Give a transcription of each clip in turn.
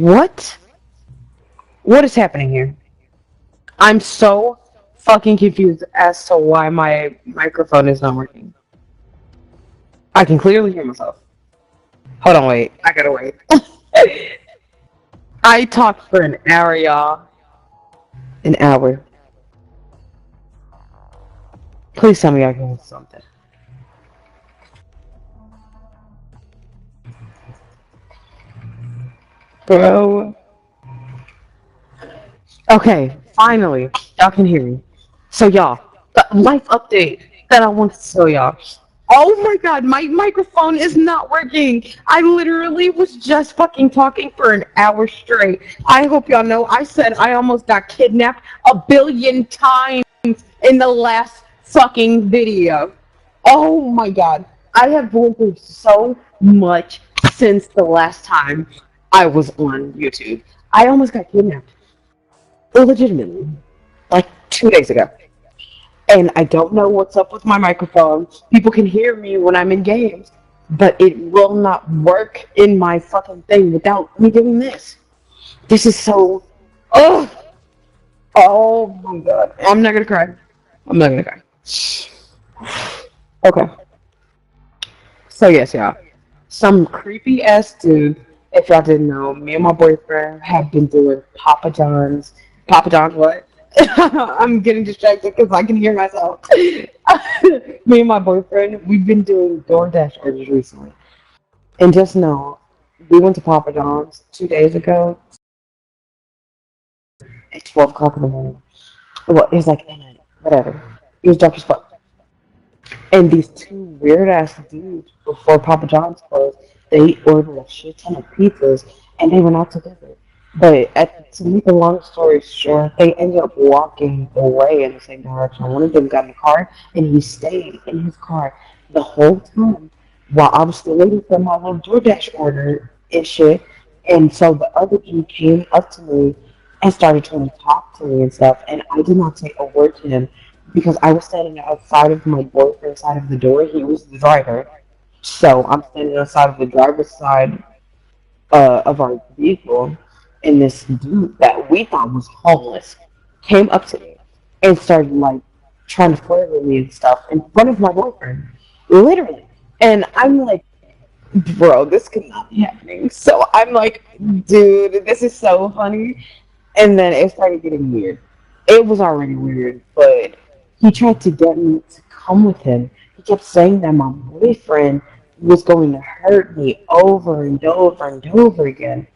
What? What is happening here? I'm so fucking confused as to why my microphone is not working. I can clearly hear myself. Hold on, wait. I gotta wait. I talked for an hour, y'all. An hour. Please tell me I can hear something. Bro. Okay, finally. Y'all can hear me. So, y'all, the life update that I want to tell y'all. Oh my god, my microphone is not working. I literally was just fucking talking for an hour straight. I hope y'all know I said I almost got kidnapped a billion times in the last fucking video. Oh my god. I have gone through so much since the last time I was on YouTube. I almost got kidnapped. Illegitimately. Like 2 days ago. And I don't know what's up with my microphone. People can hear me when I'm in games, but it will not work in my fucking thing without me doing this. This is so. Oh! Oh my god. I'm not gonna cry. I'm not gonna cry. Okay. So, yes, y'all. Some creepy ass dude, if y'all didn't know, me and my boyfriend have been doing Papa John's. Papa John's what? I'm getting distracted because I can hear myself. Me and my boyfriend, we've been doing DoorDash orders recently. And just know, we went to Papa John's 2 days ago at 12 o'clock in the morning. Well, it was like, whatever. It was dark as fuck. And these two weird ass dudes before Papa John's closed, they ordered a shit ton of pizzas and they went out together. But to make a long story short, they ended up walking away in the same direction. One of them got in the car and he stayed in his car the whole time while I was still waiting for my little DoorDash order and shit. And so the other dude came up to me and started trying to talk to me and stuff. And I did not say a word to him because I was standing outside of my boyfriend's side of the door. He was the driver. So I'm standing outside of the driver's side of our vehicle. And this dude that we thought was homeless came up to me and started like trying to flirt with me and stuff in front of my boyfriend. Literally. And I'm like, bro, this could not be happening. So I'm like, dude, this is so funny. And then it started getting weird. It was already weird, but he tried to get me to come with him. He kept saying that my boyfriend was going to hurt me over and over and over again.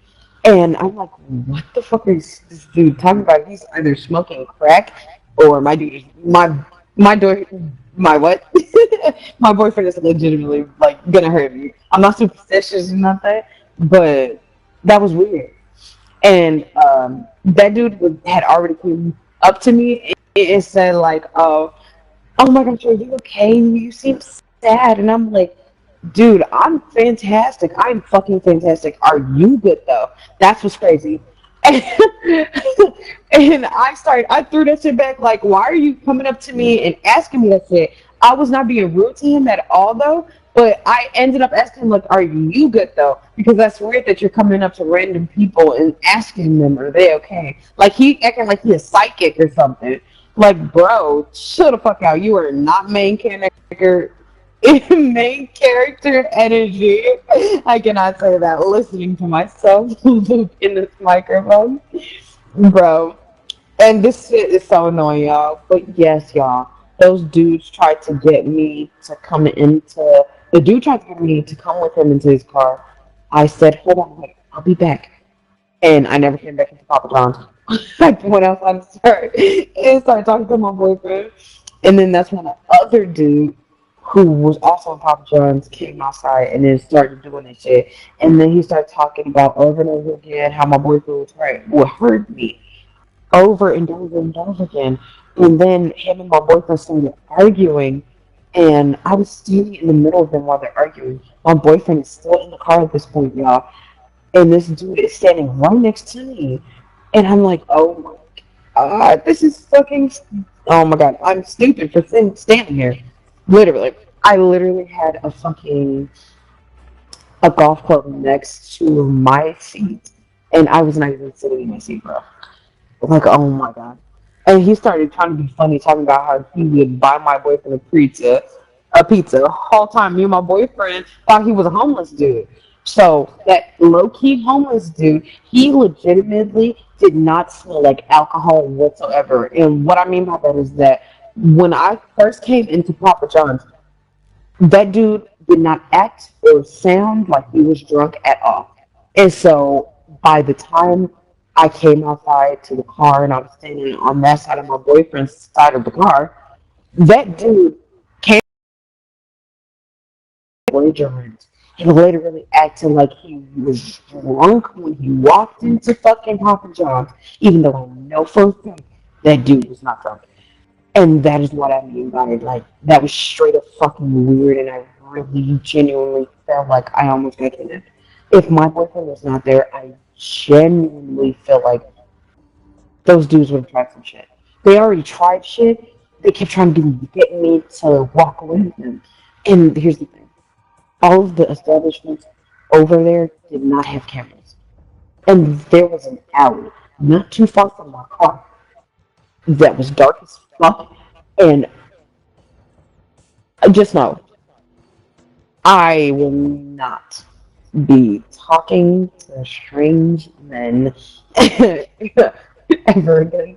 And I'm like, what the fuck is this dude talking about? He's either smoking crack or my door my what? My boyfriend is legitimately like gonna hurt me. I'm not superstitious or nothing, but that was weird. And that dude had already came up to me and said like, oh my gosh, are you okay? You seem sad. And I'm like, dude, I'm fantastic. I'm fucking fantastic. Are you good though? That's what's crazy. And I threw that shit back like, why are you coming up to me and asking me that shit? I was not being rude to him at all though, but I ended up asking him like, are you good though? Because that's weird that you're coming up to random people and asking them, are they okay? Like he acting like he's a psychic or something. Like, bro, chill the fuck out. You are not main character. Main character energy. I cannot say that listening to myself loop in this microphone. Bro. And this shit is so annoying, y'all. But yes, y'all. Those dudes tried to get me to come into. The dude tried to get me to come with him into his car. I said, hold on, wait, I'll be back. And I never came back into Papa John's. I went outside and started talking to my boyfriend. And then that's when the other dude who was also in Papa John's came outside and then started doing this shit. And then he started talking about over and over again how my boyfriend would hurt me over and over and over again. And then him and my boyfriend started arguing. And I was standing in the middle of them while they're arguing. My boyfriend is still in the car at this point, y'all. And this dude is standing right next to me. And I'm like, oh my god, this is fucking. Oh my god, I'm stupid for standing here. Literally. I literally had a golf club next to my seat. and I was not even sitting in my seat, bro. Like, oh my god. And he started trying to be funny, talking about how he would buy my boyfriend a pizza. The whole time, me and my boyfriend thought he was a homeless dude. So that low key homeless dude, he legitimately did not smell like alcohol whatsoever. And what I mean by that is that when I first came into Papa John's, that dude did not act or sound like he was drunk at all. And so by the time I came outside to the car and I was standing on that side of my boyfriend's side of the car, that dude came belligerent and literally acting like he was drunk when he walked into fucking Papa John's, even though I know for a fact that dude was not drunk. And that is what I mean by it. Like, that was straight up fucking weird, and I really genuinely felt like I almost got kidnapped. If my boyfriend was not there, I genuinely feel like those dudes would have tried some shit. They already tried shit. They kept trying to get me to walk away with them. And here's the thing. All of the establishments over there did not have cameras. And there was an alley not too far from my car that was dark as fuck. And just know, I will not be talking to strange men ever again.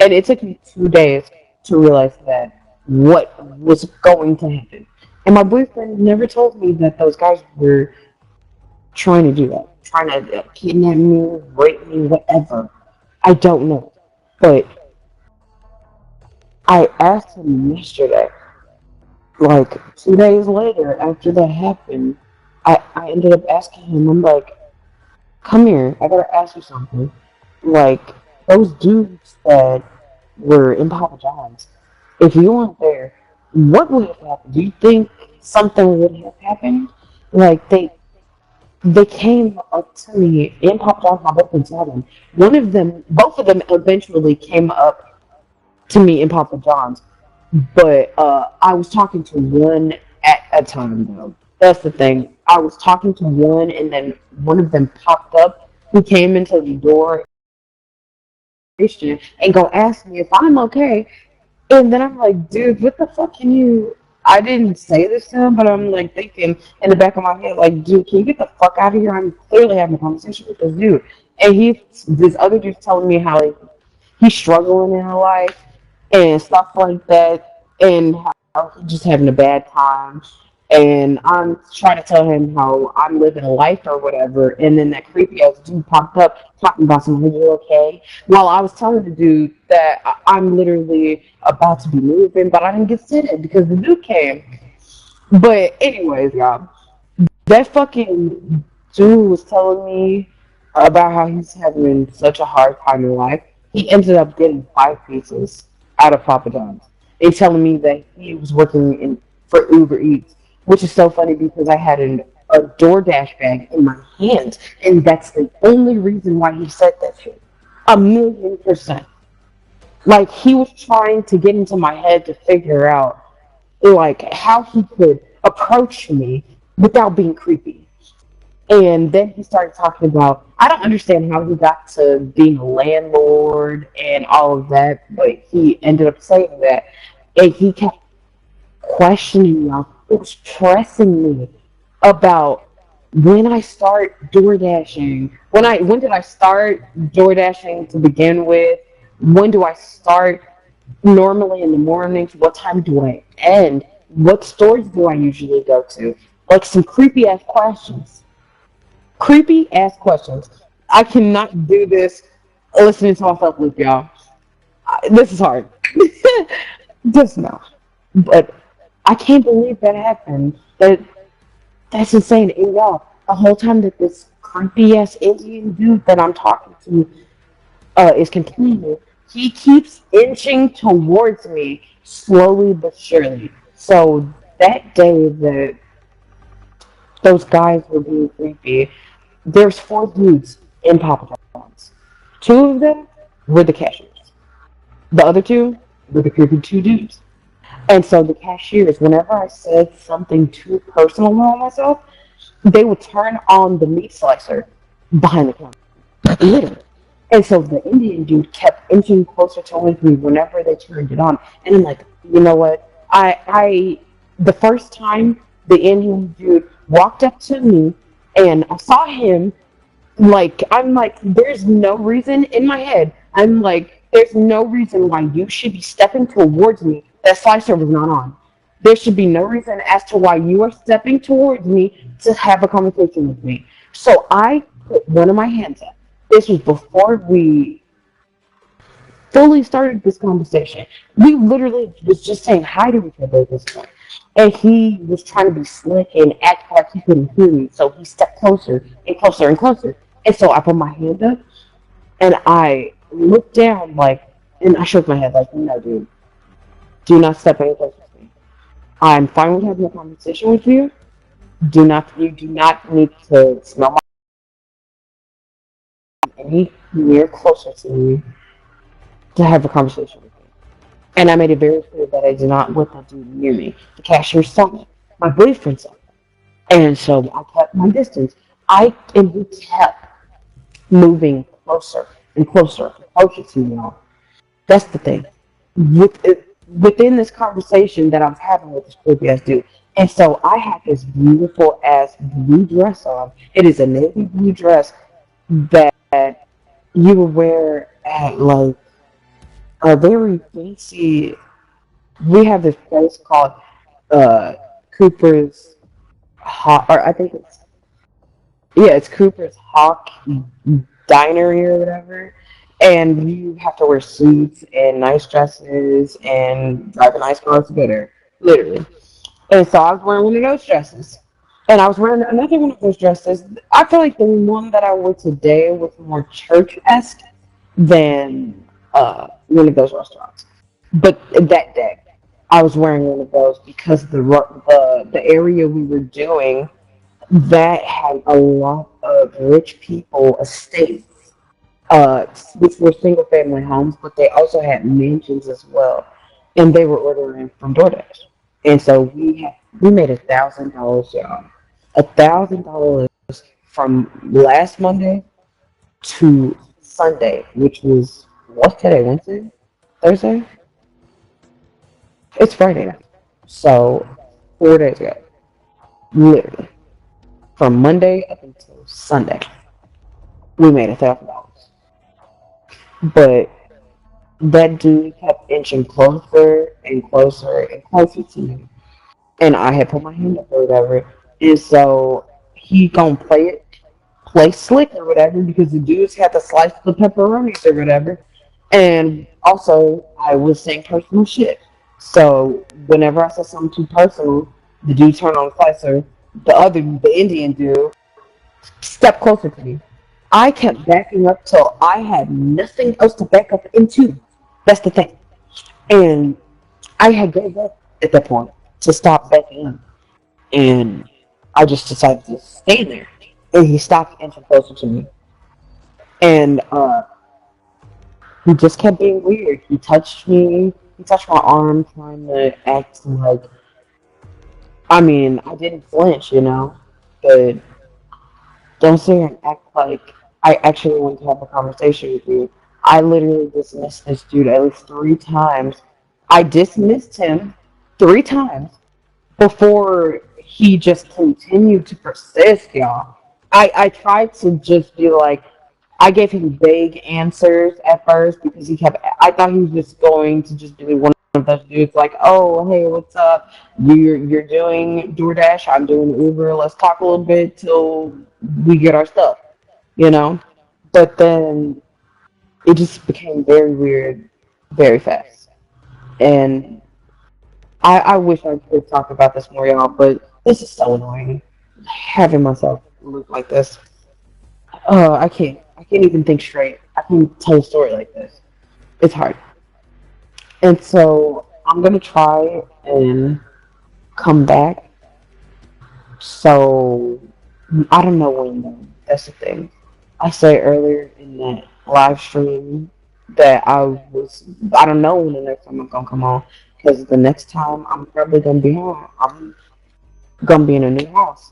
And it took me 2 days to realize that what was going to happen. And my boyfriend never told me that those guys were trying to do that, trying to kidnap me, rape me, whatever. I don't know. But I asked him yesterday, like 2 days later after that happened, I ended up asking him, I'm like, come here, I gotta ask you something. Like, those dudes that were in Papa John's, if you weren't there, what would have happened? Do you think something would have happened? Like, they came up to me in Papa John's, my boyfriend saw them. Both of them eventually came up to me in Papa John's. But I was talking to one at a time, though. That's the thing. I was talking to one, and then one of them popped up. Who came into the door and go ask me if I'm okay. And then I'm like, dude, what the fuck can you? I didn't say this to him, but I'm like thinking in the back of my head, like, dude, can you get the fuck out of here? I'm clearly having a conversation with this dude, and this other dude's telling me how he's struggling in her life and stuff like that, and how he's just having a bad time. And I'm trying to tell him how I'm living a life or whatever, and then that creepy ass dude popped up talking about some, are you okay? While I was telling the dude that I'm literally about to be moving, but I didn't get seated because the dude came. But anyways, y'all, that fucking dude was telling me about how he's having such a hard time in life. He ended up getting 5 pizzas out of Papa John's. They telling me that he was working for Uber Eats, which is so funny because I had a DoorDash bag in my hand, and that's the only reason why he said that to me. 1,000,000%. Like, he was trying to get into my head to figure out, like, how he could approach me without being creepy. And then he started talking about, I don't understand how he got to being a landlord and all of that, but he ended up saying that. And he kept questioning me. It was pressing me about when I start door dashing. When did I start door dashing to begin with? When do I start normally in the mornings? What time do I end? What stores do I usually go to? Like, some creepy ass questions. Creepy ass questions. I cannot do this listening to myself loop, y'all. This is hard. Just no. But I can't believe that happened. That's insane. And y'all, the whole time that this creepy ass Indian dude that I'm talking to is complaining, he keeps inching towards me slowly but surely. So that day that those guys were being creepy, there's 4 dudes in Papa John's. 2 of them were the cashiers. The other 2 were the creepy 2 dudes. And so the cashiers, whenever I said something too personal about myself, they would turn on the meat slicer behind the counter, literally. And so the Indian dude kept inching closer towards me whenever they turned it on. And I'm like, you know what? The first time the Indian dude walked up to me and I saw him, like, I'm like, there's no reason in my head. I'm like, there's no reason why you should be stepping towards me. That slicer was not on. There should be no reason as to why you are stepping towards me to have a conversation with me. So I put one of my hands up. This was before we fully started this conversation. We literally was just saying hi to each other at this point. And he was trying to be slick and act like he couldn't hear me. So he stepped closer and closer and closer. And so I put my hand up and I looked down like, and I shook my head like, no, dude, do not step any closer to me. I'm fine with having a conversation with you. You do not need to smell my any near closer to me to have a conversation with me. And I made it very clear that I did not want that dude near me. The cashier saw me. My boyfriend saw me. And so I kept my distance. And we kept moving closer and closer and closer to me. That's the thing. Within this conversation that I was having with this creepy ass dude. And so I had this beautiful ass blue dress on. It is a navy blue dress that you would wear at like a very fancy. We have this place called Cooper's Hawk, or I think it's Cooper's Hawk Dinery or whatever. And you have to wear suits and nice dresses and drive a nice car to go there, literally. And so I was wearing one of those dresses. And I was wearing another one of those dresses. I feel like the one that I wore today was more church-esque than one of those restaurants. But that day, I was wearing one of those because the area we were doing that had a lot of rich people estates, which were single family homes, but they also had mansions as well, and they were ordering from DoorDash. And so we made $1,000, y'all. $1,000 from last Monday to Sunday, which was what's today? Wednesday? Thursday? It's Friday now. So 4 days ago, literally from Monday up until Sunday, we made $1,000. But that dude kept inching closer and closer and closer to me, and I had put my hand up or whatever. And so he gonna play slick or whatever because the dudes had to slice the pepperonis or whatever. And also, I was saying personal shit. So whenever I said something too personal, the dude turned on the slicer. The Indian dude, stepped closer to me. I kept backing up till I had nothing else to back up into. That's the thing. And I had gave up at that point to stop backing up. And I just decided to stay there. And he stopped inching closer to me. And he just kept being weird. He touched me. He touched my arm, trying to act like. I mean, I didn't flinch, but don't sit here and act like I actually want to have a conversation with you. I literally dismissed this dude at least 3 times. I dismissed him 3 times before he just continued to persist, y'all. I tried to just be like, I gave him vague answers at first because I thought he was just going to just be one of those dudes like, oh, hey, what's up? You're doing DoorDash, I'm doing Uber, let's talk a little bit till we get our stuff, you know? But then it just became very weird very fast. And I wish I could talk about this more, y'all, but this is so annoying. Having myself look like this. I can't. I can't even think straight. I can't tell a story like this. It's hard. And so I'm gonna try and come back. So I don't know when though. That's the thing. I said earlier in that live stream that I don't know when the next time I'm gonna come on because the next time I'm probably gonna be home. I'm gonna be in a new house.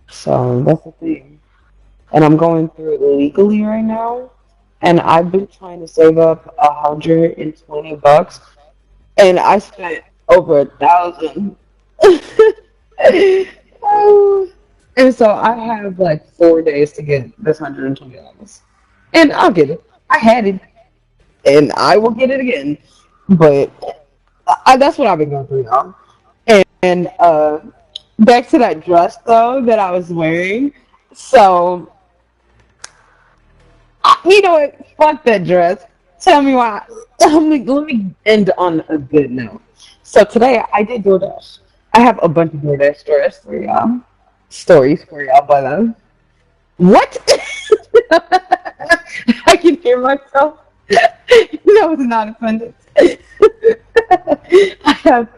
So that's the thing. and I'm going through it legally right now. And I've been trying to save up $120, and I spent over 1,000. Oh, and so I have like 4 days to get this $120, and I'll get it. I had it, and I will get it again. But that's what I've been going through, y'all. And back to that dress though that I was wearing. So you know what? Fuck that dress. Tell me why. Let me end on a good note. So today I did DoorDash. I have a bunch of DoorDash stories for y'all, but what? I can hear myself. That was not offended. I have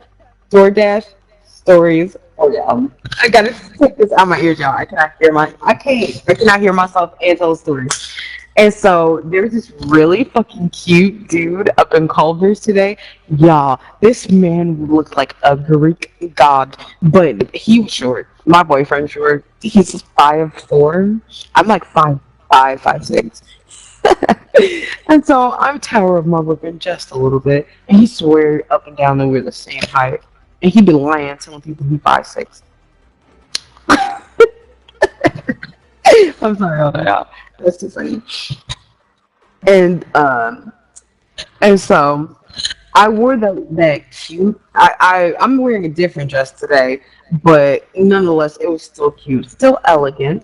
DoorDash stories for y'all. I gotta take this out my ears, y'all. I cannot hear myself and tell stories. And so there's this really fucking cute dude up in Culver's today. Y'all, this man looked like a Greek god, but he was short. My boyfriend's short. He's 5'4". I'm like 5'5", 5'6". And so I'm tower of my boyfriend just a little bit, and he swear up and down that we're the same height, and he be lying telling people he's 5'6". I'm sorry about that. That's too funny. And so I wore that cute. I'm wearing a different dress today, but nonetheless, it was still cute, still elegant.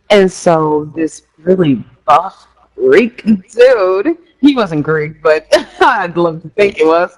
And so this really buff Greek dude. He wasn't Greek, but I'd love to think it was.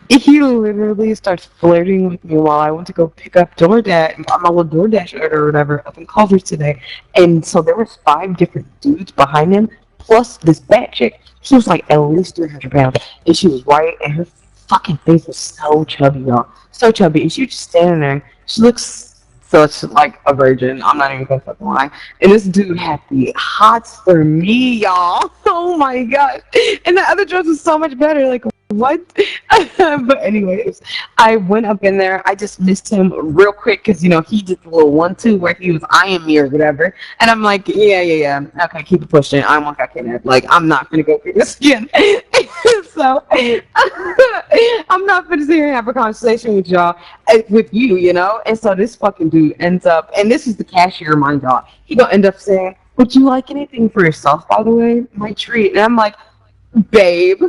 He literally starts flirting with me while I went to go pick up DoorDash, my little DoorDash order or whatever, up in Culver's today. And so there was 5 different dudes behind him, plus this fat chick. She was like at least 300 pounds, and she was white, and her fucking face was so chubby, y'all. So chubby. And she was just standing there. She looks such like a virgin. I'm not even gonna fucking lie. And this dude had the hots for me, y'all. Oh my god. And the other dress was so much better. Like, what? But anyways, I went up in there. I just missed him real quick because, he did the little 1-2 where he was eyeing me or whatever. And I'm like, yeah. Okay, keep it pushing. I want got kidnapped. Like, I'm not going to go through this again. So, I'm not going to sit here and have a conversation with y'all, with you, And so this fucking dude ends up, and this is the cashier, mind y'all. He going to end up saying, would you like anything for yourself, by the way? My treat. And I'm like, babe,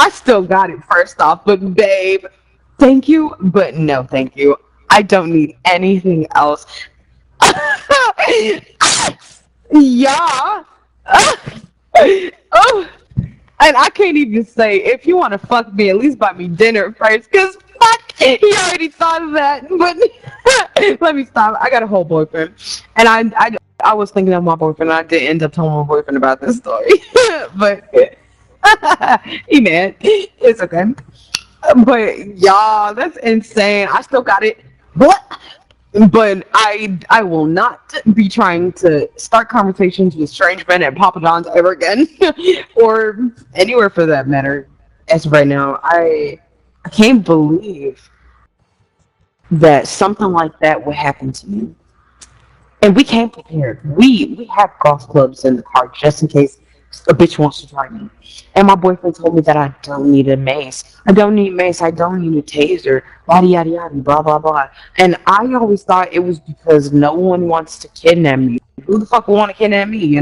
I still got it first off, but babe, thank you, but no thank you. I don't need anything else. Yeah. Oh. And I can't even say, if you want to fuck me, at least buy me dinner first, because fuck, he already thought of that. But let me stop. I got a whole boyfriend. And I was thinking of my boyfriend, and I did end up telling my boyfriend about this story. But he mad. It's okay. But y'all, that's insane. I still got it. What? But I will not be trying to start conversations with strange men at Papa John's ever again, or anywhere for that matter. As of right now, I can't believe that something like that would happen to me. And we came prepared. We have golf clubs in the car just in case a bitch wants to try me. And my boyfriend told me that I don't need a mace. I don't need mace. I don't need a taser. Yada, yada, yada, blah, blah, blah. And I always thought it was because no one wants to kidnap me. Who the fuck would want to kidnap me,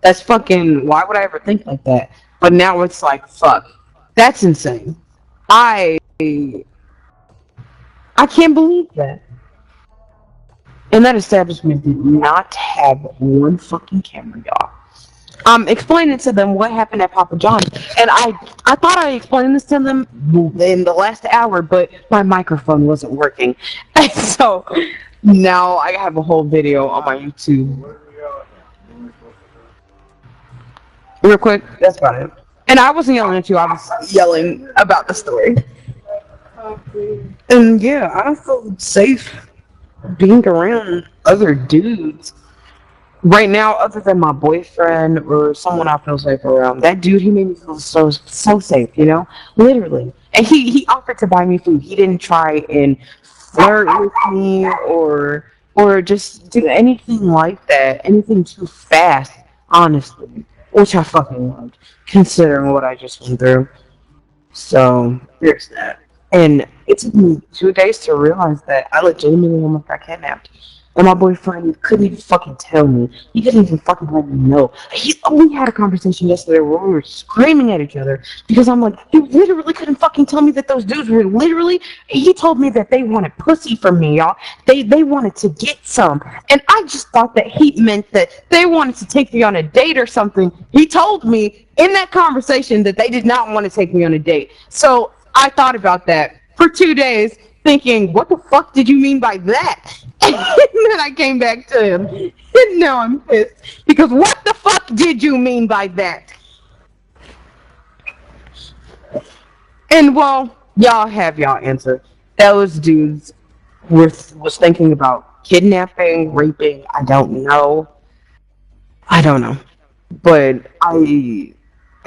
That's fucking, why would I ever think like that? But now it's like, fuck. That's insane. I can't believe that. And that establishment did not have one fucking camera, y'all. I'm explaining to them what happened at Papa John's, and I thought I explained this to them in the last hour, but my microphone wasn't working. And so now I have a whole video on my YouTube. Real quick, that's about it. And I wasn't yelling at you, I was yelling about the story. And yeah, I don't feel safe being around other dudes right now, other than my boyfriend or someone I feel safe around. That dude, he made me feel so safe, literally. And he offered to buy me food. He didn't try and flirt with me or or just do anything like that, anything too fast, honestly, which I fucking loved, considering what I just went through. So there's that. And it took me 2 days to realize that I legitimately almost got kidnapped. And my boyfriend couldn't even fucking tell me. He couldn't even fucking let me know. We had a conversation yesterday where we were screaming at each other because I'm like, you literally couldn't fucking tell me that those dudes were literally. He told me that they wanted pussy from me, y'all. They wanted to get some, and I just thought that he meant that they wanted to take me on a date or something. He told me in that conversation that they did not want to take me on a date. So I thought about that for 2 days, thinking, what the fuck did you mean by that? And then I came back to him, and now I'm pissed. Because what the fuck did you mean by that? And well, y'all have y'all answer. Those dudes was thinking about kidnapping, raping, I don't know. I don't know. But I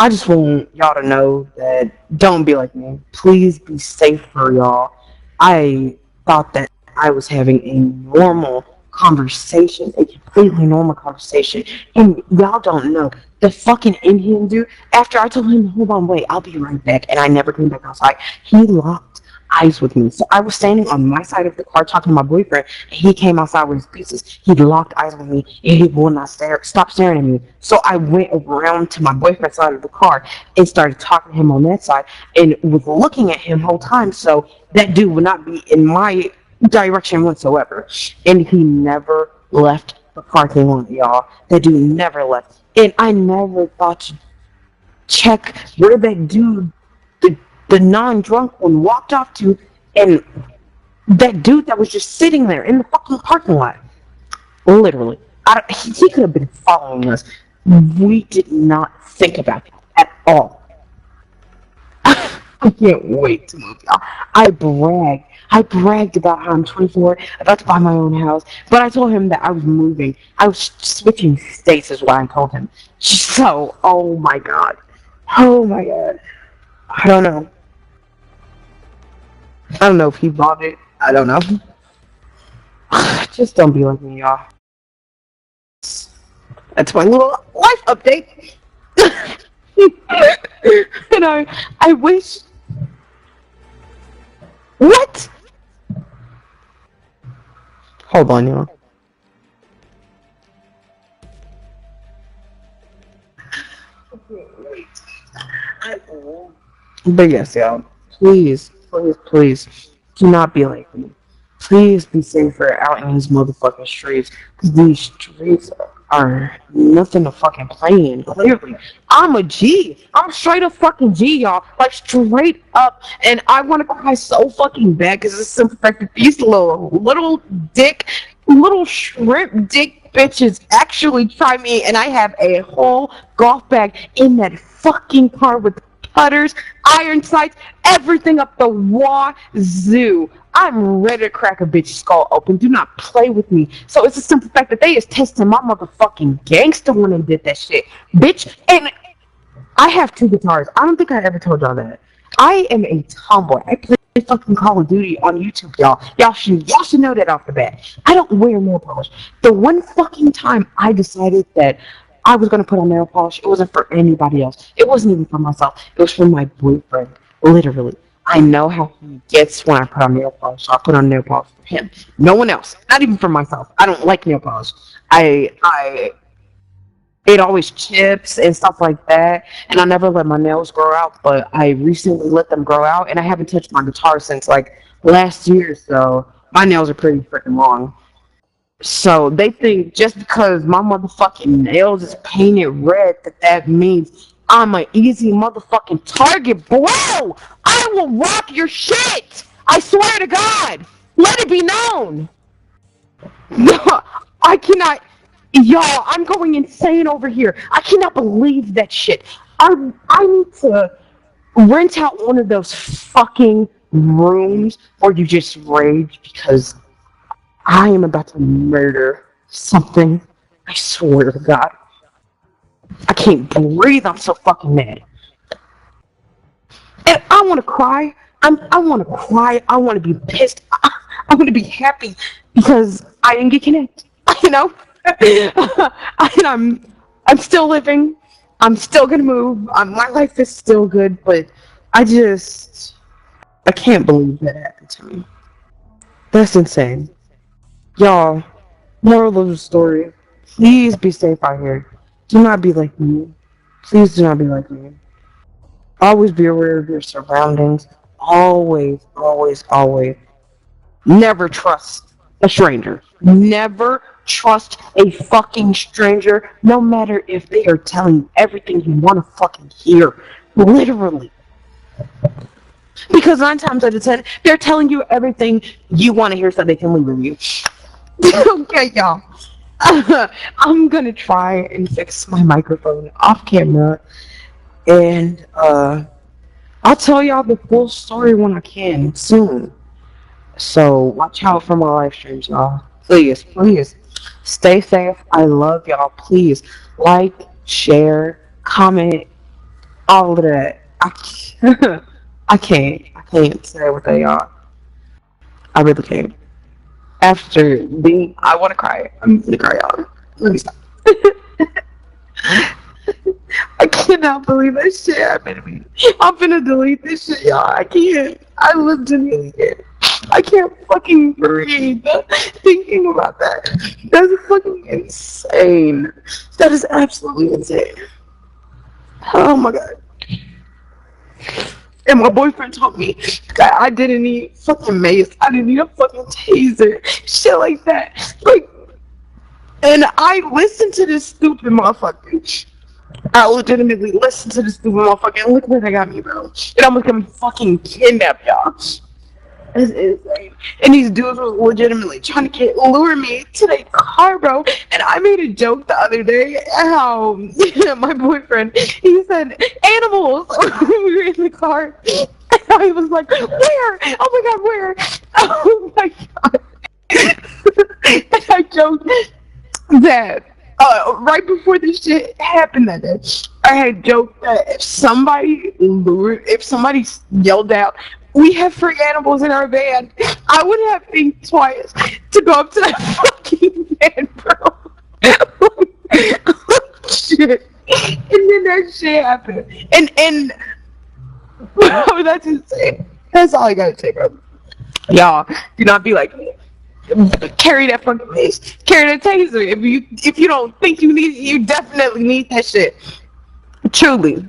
just want y'all to know that don't be like me. Please be safe for y'all. I thought that I was having a normal conversation, a completely normal conversation, and y'all don't know. The fucking Indian dude, after I told him, hold on, wait, I'll be right back, and I never came back outside, he locked eyes with me. So I was standing on my side of the car talking to my boyfriend, and he came outside with his pieces. He locked eyes with me, and he would not stop staring at me. So I went around to my boyfriend's side of the car and started talking to him on that side, and was looking at him the whole time, so that dude would not be in my direction whatsoever. And he never left the parking lot, y'all. That dude never left. And I never thought to check where that dude, the non-drunk one, walked off to, and that dude that was just sitting there in the fucking parking lot. Literally. He could have been following us. We did not think about it at all. I can't wait to move, y'all. I bragged about how I'm 24, about to buy my own house, but I told him that I was moving. I was switching states is what I told him. So, oh my god. Oh my god. I don't know. I don't know if he bought it. I don't know. Just don't be like me, y'all. That's my little life update. And I wish. What? Hold on, y'all. But yes, y'all. Please, please, please, do not be like me. Please be safer out in these motherfucking streets. Because these streets are nothing to fucking play in, clearly. I'm a G. I'm straight up fucking G, y'all. Like, straight up. And I want to cry so fucking bad because it's the simple fact that these little shrimp dick bitches actually try me, and I have a whole golf bag in that fucking car with putters, iron sights, everything up the wazoo. I'm ready to crack a bitch's skull open. Do not play with me. So it's a simple fact that they is testing my motherfucking gangster when they did that shit. Bitch, and I have 2 guitars. I don't think I ever told y'all that. I am a tomboy. I play fucking Call of Duty on YouTube, y'all. Y'all should know that off the bat. I don't wear nail polish. The one fucking time I decided that I was gonna put on nail polish, it wasn't for anybody else. It wasn't even for myself. It was for my boyfriend. Literally. I know how he gets when I put on nail polish, so I put on nail polish for him. No one else. Not even for myself. I don't like nail polish. It always chips and stuff like that, and I never let my nails grow out, but I recently let them grow out, and I haven't touched my guitar since, like, last year, so my nails are pretty freaking long. So they think just because my motherfucking nails is painted red that means I'm an easy motherfucking target, bro! I will rock your shit! I swear to God! Let it be known! No, I cannot. Y'all, I'm going insane over here. I cannot believe that shit. I need to rent out one of those fucking rooms where you just rage because I am about to murder something. I swear to God. I can't breathe. I'm so fucking mad. And I want to cry. I want to cry. I want to be pissed. I'm gonna be happy because I didn't get connected. You know, and I'm still living. I'm still gonna move. My life is still good, but I just I can't believe that happened to me. That's insane, y'all. Moral of the story: please be safe out here. Do not be like me. Please do not be like me. Always be aware of your surroundings. Always, always, always. Never trust a stranger. Never trust a fucking stranger, no matter if they are telling you everything you want to fucking hear. Literally. Because 9 times out of 10, they're telling you everything you want to hear so they can leave with you. Okay, y'all. I'm gonna try and fix my microphone off camera, and I'll tell y'all the full story when I can soon. So watch out for my live streams, y'all. Please, please stay safe. I love y'all. Please like, share, comment, all of that. I can't say it without y'all. I really can't. After being, I want to cry. I'm gonna cry, y'all. Let me stop. I cannot believe that shit happened to me. I'm finna delete this shit, y'all. I can't. I legitimately can't. I can't fucking breathe thinking about that. That's fucking insane. That is absolutely insane. Oh my god. And my boyfriend told me that I didn't need fucking mace. I didn't need a fucking taser. Shit like that. Like, and I listened to this stupid motherfucker. I legitimately listened to this stupid motherfucker, and look where they got me, bro. It almost got me fucking kidnapped, y'all. It's insane. And these dudes were legitimately trying to lure me to their car, bro. And I made a joke the other day how my boyfriend, he said, animals, when we were in the car. And I was like, where? Oh my god, where? Oh my god. And I joked that right before this shit happened that day, I had joked that if somebody yelled out, "We have free animals in our van," I would have think twice to go up to that fucking van, bro. Shit. And then that shit happened. And bro, that's insane. That's all I gotta say, bro. Y'all, do not be like me. Carry that fucking mace. Carry that taser. If you don't think you need it, you definitely need that shit. Truly.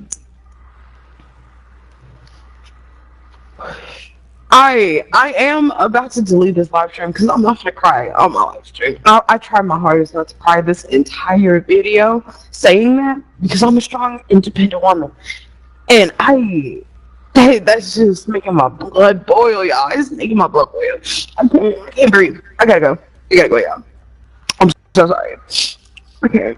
I am about to delete this live stream because I'm not gonna cry on my live stream. I tried my hardest not to cry this entire video saying that because I'm a strong, independent woman, and that's just making my blood boil, y'all. It's making my blood boil. I can't breathe. I gotta go. I gotta go, y'all. I'm so sorry. Okay.